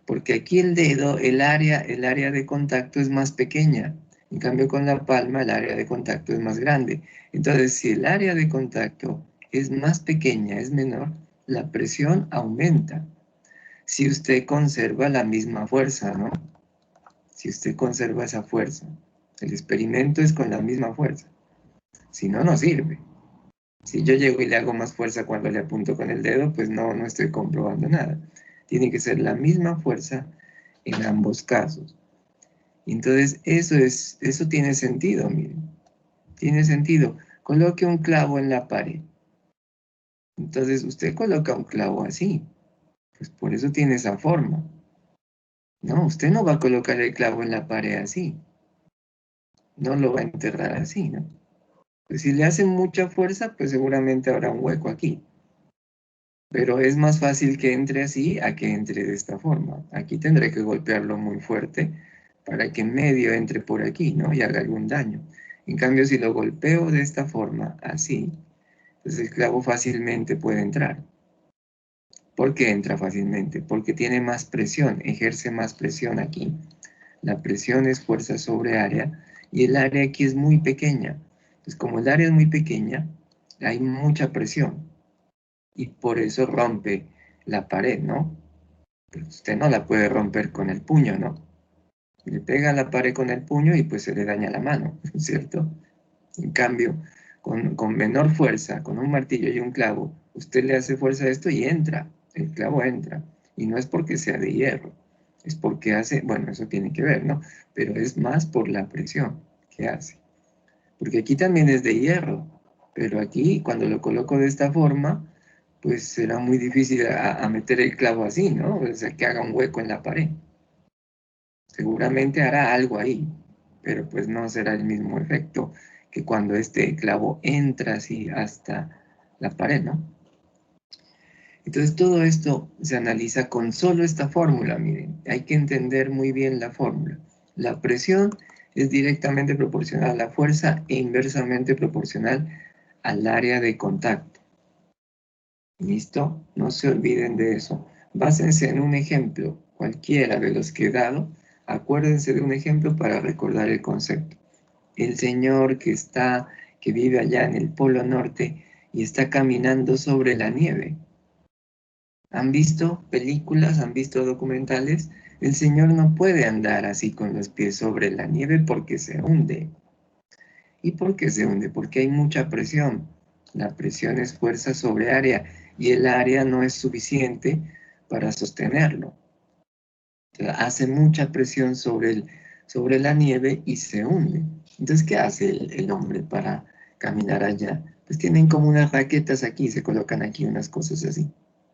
Porque aquí el dedo, el área de contacto es más pequeña. En cambio, con la palma, el área de contacto es más grande. Entonces, si el área de contacto es más pequeña, es menor, la presión aumenta. Si usted conserva la misma fuerza, ¿no? Si usted conserva esa fuerza. El experimento es con la misma fuerza. Si no, no sirve. Si yo llego y le hago más fuerza cuando le apunto con el dedo, pues no estoy comprobando nada. Tiene que ser la misma fuerza en ambos casos. Entonces, eso tiene sentido, miren. Tiene sentido. Coloque un clavo en la pared. Entonces, usted coloca un clavo así. Pues por eso tiene esa forma. No, usted no va a colocar el clavo en la pared así. No lo va a enterrar así, ¿no? Pues si le hacen mucha fuerza, pues seguramente habrá un hueco aquí. Pero es más fácil que entre así a que entre de esta forma. Aquí tendré que golpearlo muy fuerte para que en medio entre por aquí, ¿no? Y haga algún daño. En cambio, si lo golpeo de esta forma, así, pues el clavo fácilmente puede entrar. ¿Por qué entra fácilmente? Porque tiene más presión, ejerce más presión aquí. La presión es fuerza sobre área y el área aquí es muy pequeña. Entonces, como el área es muy pequeña, hay mucha presión y por eso rompe la pared, ¿no? Pero usted no la puede romper con el puño, ¿no? Le pega a la pared con el puño y pues se le daña la mano, ¿cierto? En cambio, con menor fuerza, con un martillo y un clavo, usted le hace fuerza a esto y entra, el clavo entra. Y no es porque sea de hierro, es porque hace, bueno, eso tiene que ver, ¿no? Pero es más por la presión que hace. Porque aquí también es de hierro, Pero aquí, cuando lo coloco de esta forma, pues será muy difícil a meter el clavo así, ¿no? O sea, que haga un hueco en la pared. Seguramente hará algo ahí, pero pues no será el mismo efecto que cuando este clavo entra así hasta la pared, ¿no? Entonces todo esto se analiza con solo esta fórmula, miren, hay que entender muy bien la fórmula. La presión es directamente proporcional a la fuerza e inversamente proporcional al área de contacto. ¿Listo? No se olviden de eso. Básense en un ejemplo, cualquiera de los que he dado. Acuérdense de un ejemplo para recordar el concepto. El señor que vive allá en el Polo Norte y está caminando sobre la nieve. ¿Han visto películas? ¿Han visto documentales? El señor no puede andar así con los pies sobre la nieve porque se hunde. ¿Y por qué se hunde? Porque hay mucha presión. La presión es fuerza sobre área y el área no es suficiente para sostenerlo. Hace mucha presión sobre la nieve y se hunde. Entonces, ¿qué hace el hombre para caminar allá? Pues tienen como unas raquetas aquí, se colocan aquí unas cosas así.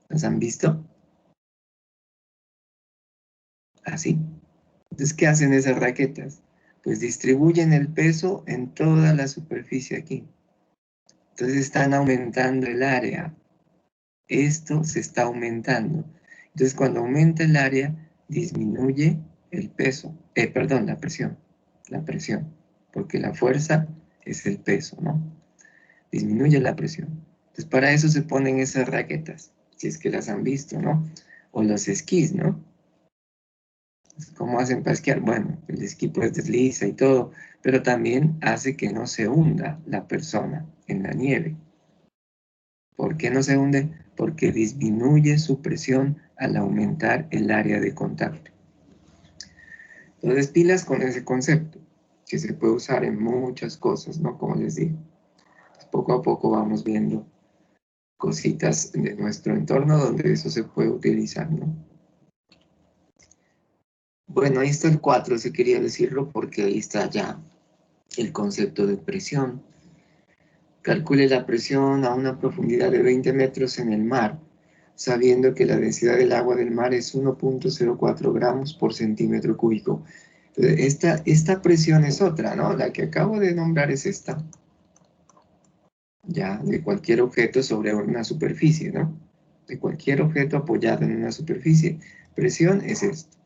¿Las han visto? Así. Entonces, ¿qué hacen esas raquetas? Pues distribuyen el peso en toda la superficie aquí. Entonces están aumentando el área. Esto se está aumentando. Entonces, cuando aumenta el área, disminuye el peso, perdón, la presión, porque la fuerza es el peso, ¿no? Disminuye la presión. Entonces, para eso se ponen esas raquetas, si es que las han visto, ¿no? O los esquís, ¿no? ¿Cómo hacen para esquiar? Bueno, el esquí pues desliza y todo, pero también hace que no se hunda la persona en la nieve. ¿Por qué no se hunde? Porque disminuye su presión al aumentar el área de contacto. Entonces, pilas con ese concepto, que se puede usar en muchas cosas, ¿no? Como les digo, poco a poco vamos viendo cositas de nuestro entorno donde eso se puede utilizar, ¿no? Bueno, ahí está el 4, si quería decirlo, porque ahí está ya el concepto de presión. Calcule la presión a una profundidad de 20 metros en el mar, sabiendo que la densidad del agua del mar es 1.04 gramos por centímetro cúbico. Entonces, esta presión es otra, ¿no? La que acabo de nombrar es esta. Ya, de cualquier objeto sobre una superficie, ¿no? De cualquier objeto apoyado en una superficie. Presión es esto.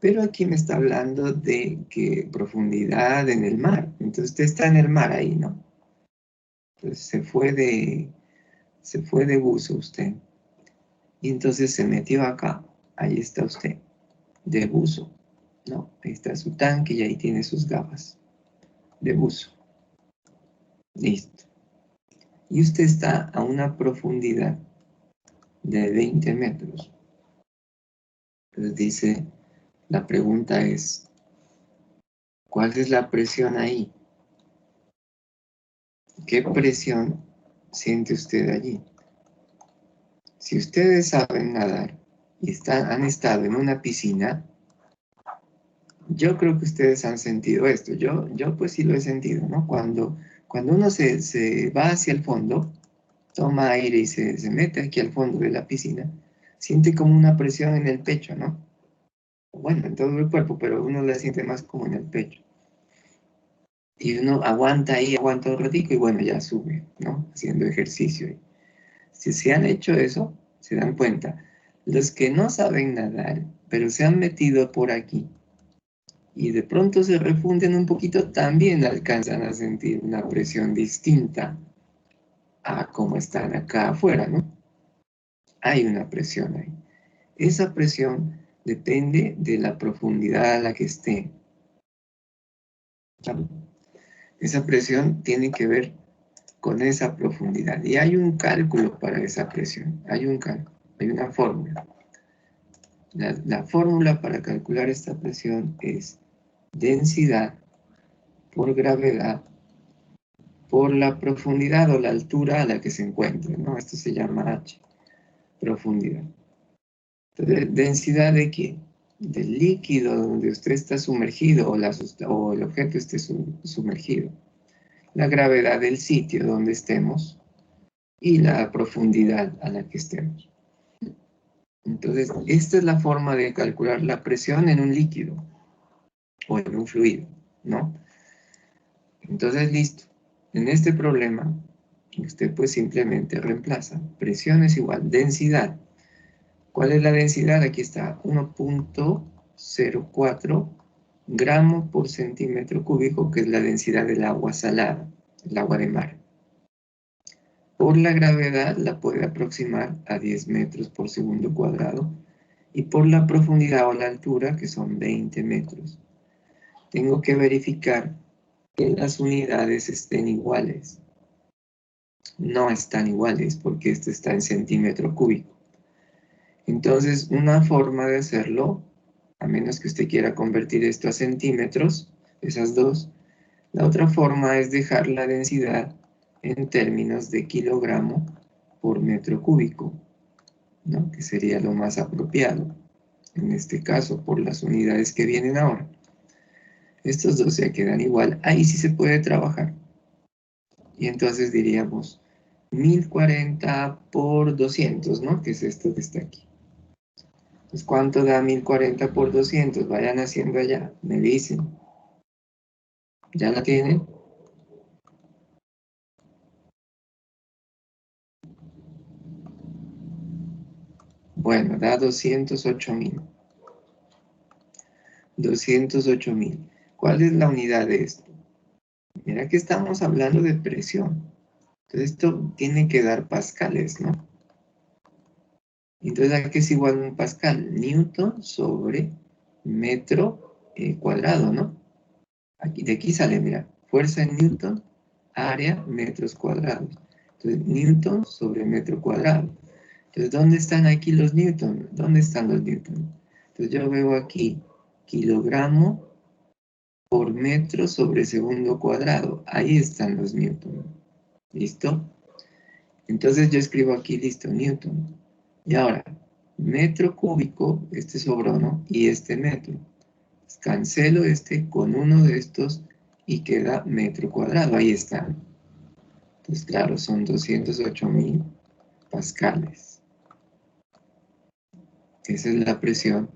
Pero aquí me está hablando de que profundidad en el mar. Entonces usted está en el mar ahí, ¿no? Entonces se fue de buzo usted. Y entonces se metió acá. Ahí está usted, de buzo. ¿No? Ahí está su tanque y ahí tiene sus gafas de buzo. Listo. Y usted está a una profundidad de 20 metros. Entonces dice, la pregunta es, ¿cuál es la presión ahí? ¿Qué presión siente usted allí? Si ustedes saben nadar y han estado en una piscina, yo creo que ustedes han sentido esto. Yo pues sí lo he sentido, ¿no? Cuando uno se va hacia el fondo, toma aire y se mete aquí al fondo de la piscina, siente como una presión en el pecho, ¿no? Bueno, en todo el cuerpo, pero uno la siente más como en el pecho. Y uno aguanta ahí, aguanta un ratico y bueno, ya sube, ¿no? Haciendo ejercicio. Si se han hecho eso, se dan cuenta. Los que no saben nadar, pero se han metido por aquí y de pronto se refunden un poquito, también alcanzan a sentir una presión distinta a como están acá afuera, ¿no? Hay una presión ahí. Esa presión depende de la profundidad a la que esté. Esa presión tiene que ver con esa profundidad. Y hay un cálculo para esa presión. Hay un cálculo, hay una fórmula. La fórmula para calcular esta presión es densidad por gravedad por la profundidad o la altura a la que se encuentre, ¿no? Esto se llama H, profundidad. Entonces, ¿densidad de qué? Del líquido donde usted está sumergido o el objeto esté sumergido. la gravedad del sitio donde estemos y la profundidad a la que estemos. Entonces, esta es la forma de calcular la presión en un líquido o en un fluido, ¿no? Entonces, listo. En este problema, usted pues simplemente reemplaza. Presión es igual, densidad. ¿Cuál es la densidad? Aquí está, 1.04 gramos por centímetro cúbico, que es la densidad del agua salada, el agua de mar. Por la gravedad la puede aproximar a 10 metros por segundo cuadrado y por la profundidad o la altura, que son 20 metros. Tengo que verificar que las unidades estén iguales. No están iguales porque esto está en centímetro cúbico. Entonces, una forma de hacerlo, a menos que usted quiera convertir esto a centímetros, esas dos, la otra forma es dejar la densidad en términos de kilogramo por metro cúbico, ¿no? Que sería lo más apropiado, en este caso, por las unidades que vienen ahora. Estos dos se quedan igual, ahí sí se puede trabajar. Y entonces diríamos 1040 por 200, ¿no? Que es esto que está aquí. Entonces, ¿cuánto da 1040 por 200? Vayan haciendo allá, me dicen. ¿Ya la tienen? Bueno, da 208.000. 208.000. ¿Cuál es la unidad de esto? Mira que estamos hablando de presión. Entonces esto tiene que dar pascales, ¿no? Entonces aquí es igual a un pascal, newton sobre metro cuadrado, ¿no? Aquí, de aquí sale, mira, fuerza en newton, área, metros cuadrados. Entonces, newton sobre metro cuadrado. Entonces, ¿dónde están aquí los newton? ¿Dónde están los newton? Entonces, yo veo aquí kilogramo por metro sobre segundo cuadrado. Ahí están los newton. ¿Listo? Entonces, yo escribo aquí, listo, newton. Y ahora, metro cúbico, este sobró, ¿no? Y este metro. Cancelo este con uno de estos y queda metro cuadrado. Ahí está. Entonces, claro, son 208.000 pascales. Esa es la presión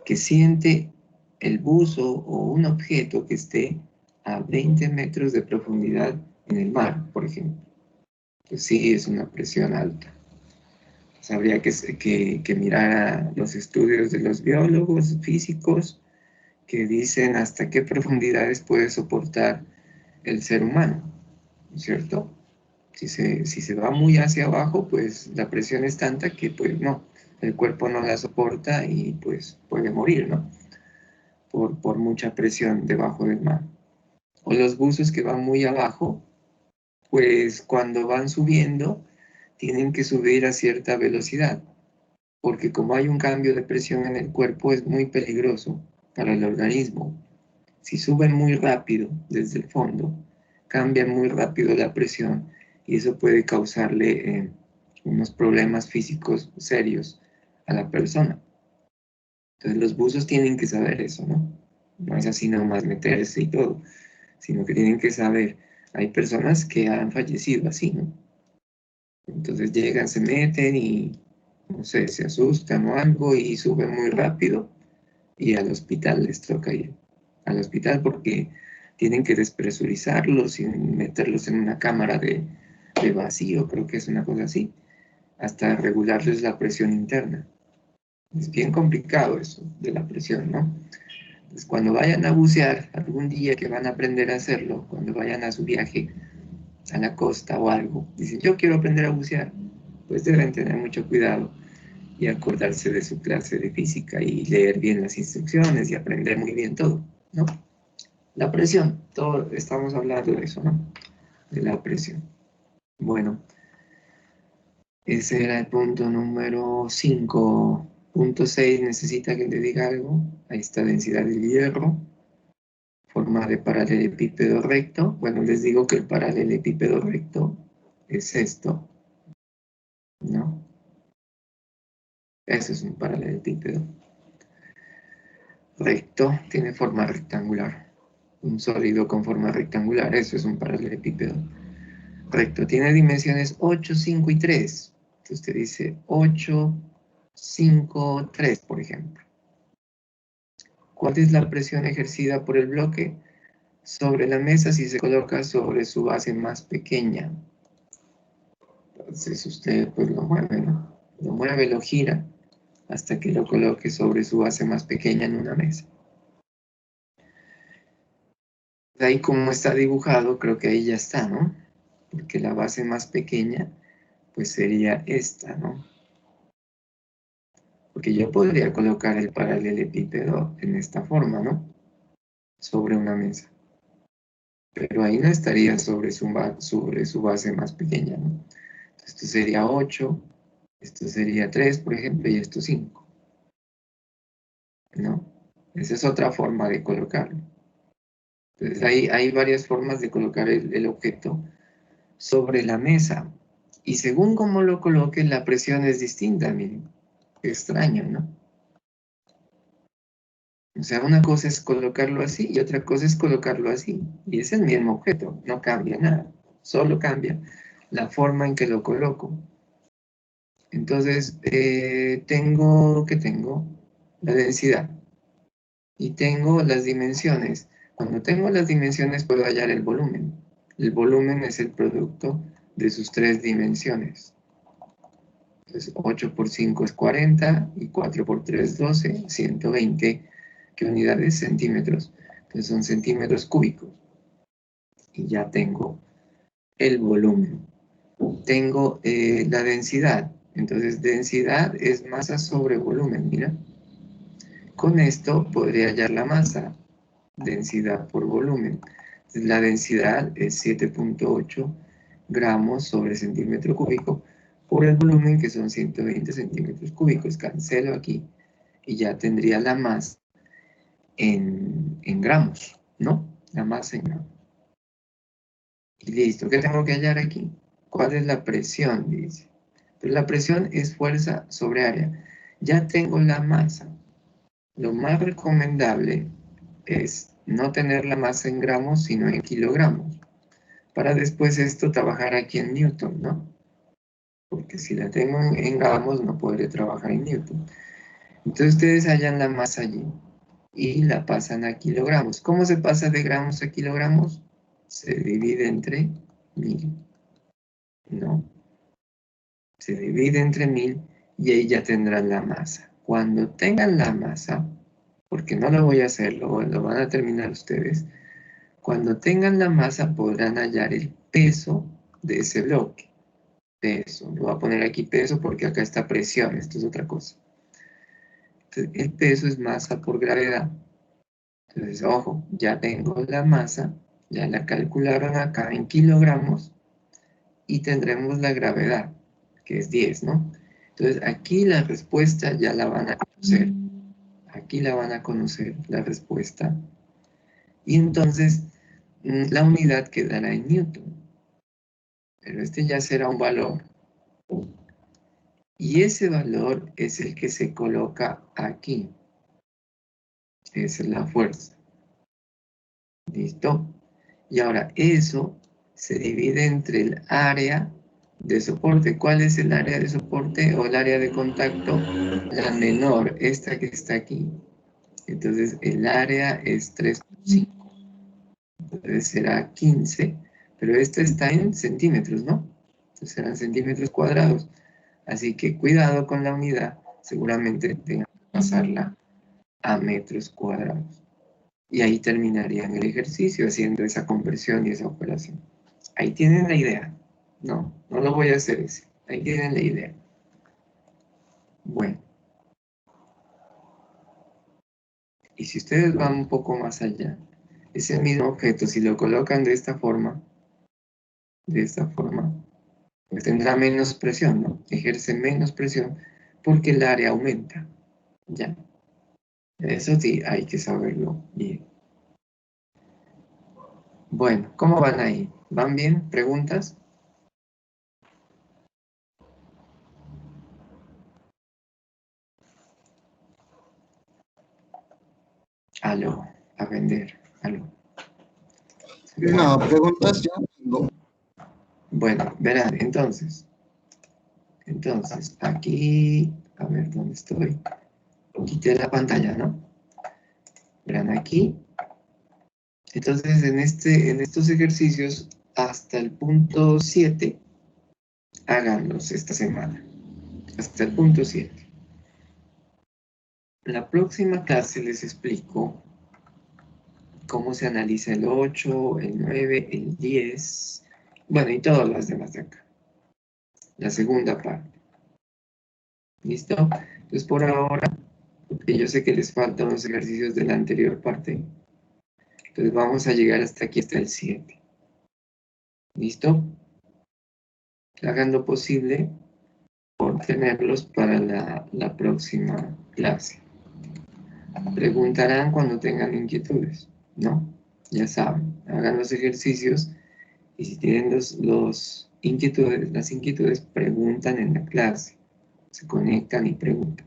que siente el buzo o un objeto que esté a 20 metros de profundidad en el mar, por ejemplo. Pues sí, es una presión alta. Pues habría que mirar a los estudios de los biólogos, físicos, que dicen hasta qué profundidades puede soportar el ser humano, ¿cierto? Si se va muy hacia abajo, pues la presión es tanta que pues no, el cuerpo no la soporta y pues puede morir, ¿no? Por mucha presión debajo del mar. O los buzos que van muy abajo, pues cuando van subiendo, tienen que subir a cierta velocidad, porque como hay un cambio de presión en el cuerpo, es muy peligroso para el organismo. Si suben muy rápido desde el fondo, cambia muy rápido la presión y eso puede causarle unos problemas físicos serios a la persona. Entonces los buzos tienen que saber eso, ¿no? No es así nomás meterse y todo, sino que tienen que saber. Hay personas que han fallecido así, ¿no? Entonces llegan, se meten y, no sé, se asustan o algo y suben muy rápido y al hospital les toca ir. Al hospital porque tienen que despresurizarlos y meterlos en una cámara de vacío, creo que es una cosa así, hasta regularles la presión interna. Es bien complicado eso de la presión, ¿no? Entonces, cuando vayan a bucear, algún día que van a aprender a hacerlo, cuando vayan a su viaje a la costa o algo, dicen, yo quiero aprender a bucear, pues deben tener mucho cuidado y acordarse de su clase de física y leer bien las instrucciones y aprender muy bien todo, ¿no? La presión, todo estamos hablando de eso, ¿no? De la presión. Bueno, ese era el punto número 5. Punto 6, necesita que le diga algo. Ahí está densidad del hierro. Forma de paralelepípedo recto. Bueno, les digo que el paralelepípedo recto es esto, ¿no? Eso es un paralelepípedo recto, tiene forma rectangular. un sólido con forma rectangular. Eso es un paralelepípedo recto. Tiene dimensiones 8, 5 y 3. Entonces usted dice 8, 5, 3, por ejemplo. ¿Cuál es la presión ejercida por el bloque sobre la mesa si se coloca sobre su base más pequeña? Entonces usted pues lo mueve, ¿no? Lo mueve, lo gira hasta que lo coloque sobre su base más pequeña en una mesa. De ahí como está dibujado, creo que ahí ya está, ¿no? Porque la base más pequeña pues sería esta, ¿no? Porque yo podría colocar el paralelepípedo en esta forma, ¿no? Sobre una mesa. Pero ahí no estaría sobre su base más pequeña, ¿no? Esto sería 8, esto sería 3, por ejemplo, y esto 5, ¿no? Esa es otra forma de colocarlo. Entonces hay varias formas de colocar el objeto sobre la mesa. Y según cómo lo coloque, la presión es distinta, miren. Extraño, ¿no? O sea, una cosa es colocarlo así y otra cosa es colocarlo así. Y es el mismo objeto, no cambia nada. Solo cambia la forma en que lo coloco. Entonces, tengo la densidad y tengo las dimensiones. Cuando tengo las dimensiones puedo hallar el volumen. El volumen es el producto de sus tres dimensiones. Entonces, 8 por 5 es 40 y 4 por 3, 12, 120. ¿Qué unidades? Centímetros. Entonces son centímetros cúbicos. Y ya tengo el volumen. Tengo la densidad. Entonces, densidad es masa sobre volumen, mira. Con esto podría hallar la masa, densidad por volumen. Entonces, la densidad es 7.8 gramos sobre centímetro cúbico por el volumen, que son 120 centímetros cúbicos. Cancelo aquí y ya tendría la masa en gramos, ¿no? La masa en gramos. Y listo. ¿Qué tengo que hallar aquí? ¿Cuál es la presión? Dice. Pues la presión es fuerza sobre área. Ya tengo la masa. Lo más recomendable es no tener la masa en gramos, sino en kilogramos. Para después esto trabajar aquí en Newton, ¿no? Porque si la tengo en gramos, no podré trabajar en Newton. Entonces ustedes hallan la masa allí y la pasan a kilogramos. ¿Cómo se pasa de gramos a kilogramos? Se divide entre 1000, ¿no? Se divide entre 1000 y ahí ya tendrán la masa. Cuando tengan la masa, porque no lo voy a hacer, lo van a terminar ustedes, cuando tengan la masa podrán hallar el peso de ese bloque. Peso, lo voy a poner aquí peso porque acá está presión, esto es otra cosa. Entonces, el peso es masa por gravedad. Entonces, ojo, ya tengo la masa, ya la calcularon acá en kilogramos y tendremos la gravedad, que es 10, ¿no? Entonces, aquí la respuesta ya la van a conocer. Aquí la van a conocer, la respuesta. Y entonces, la unidad quedará en Newton. Pero este ya será un valor. Y ese valor es el que se coloca aquí. Esa es la fuerza. ¿Listo? Y ahora eso se divide entre el área de soporte. ¿Cuál es el área de soporte o el área de contacto? La menor, esta que está aquí. Entonces el área es 3,5. Entonces será 15, pero esta está en centímetros, ¿no? Entonces serán centímetros cuadrados. Así que cuidado con la unidad. Seguramente tengan que pasarla a metros cuadrados. Y ahí terminarían el ejercicio haciendo esa conversión y esa operación. Ahí tienen la idea. No, no lo voy a hacer ese. Ahí tienen la idea. Bueno. Y si ustedes van un poco más allá, ese mismo objeto, si lo colocan de esta forma, pues tendrá menos presión, ¿no? Ejerce menos presión porque el área aumenta. ¿Ya? Eso sí, hay que saberlo bien. Bueno, ¿cómo van ahí? ¿Van bien? ¿Preguntas? Aló, a vender, aló. No, preguntas yo no tengo. Bueno, verán, entonces, aquí, a ver dónde estoy. Quité la pantalla, ¿no? Verán aquí. Entonces, en estos ejercicios, hasta el punto 7, háganlos esta semana. Hasta el punto 7. En la próxima clase les explico cómo se analiza el 8, el 9, el 10, bueno, y todas las demás de acá. La segunda parte. ¿Listo? Entonces, por ahora, porque yo sé que les faltan los ejercicios de la anterior parte, entonces vamos a llegar hasta aquí, hasta el 7. ¿Listo? Hagan lo posible por tenerlos para la próxima clase. Preguntarán cuando tengan inquietudes, ¿no? Ya saben, hagan los ejercicios y si tienen las inquietudes, preguntan en la clase. Se conectan y preguntan.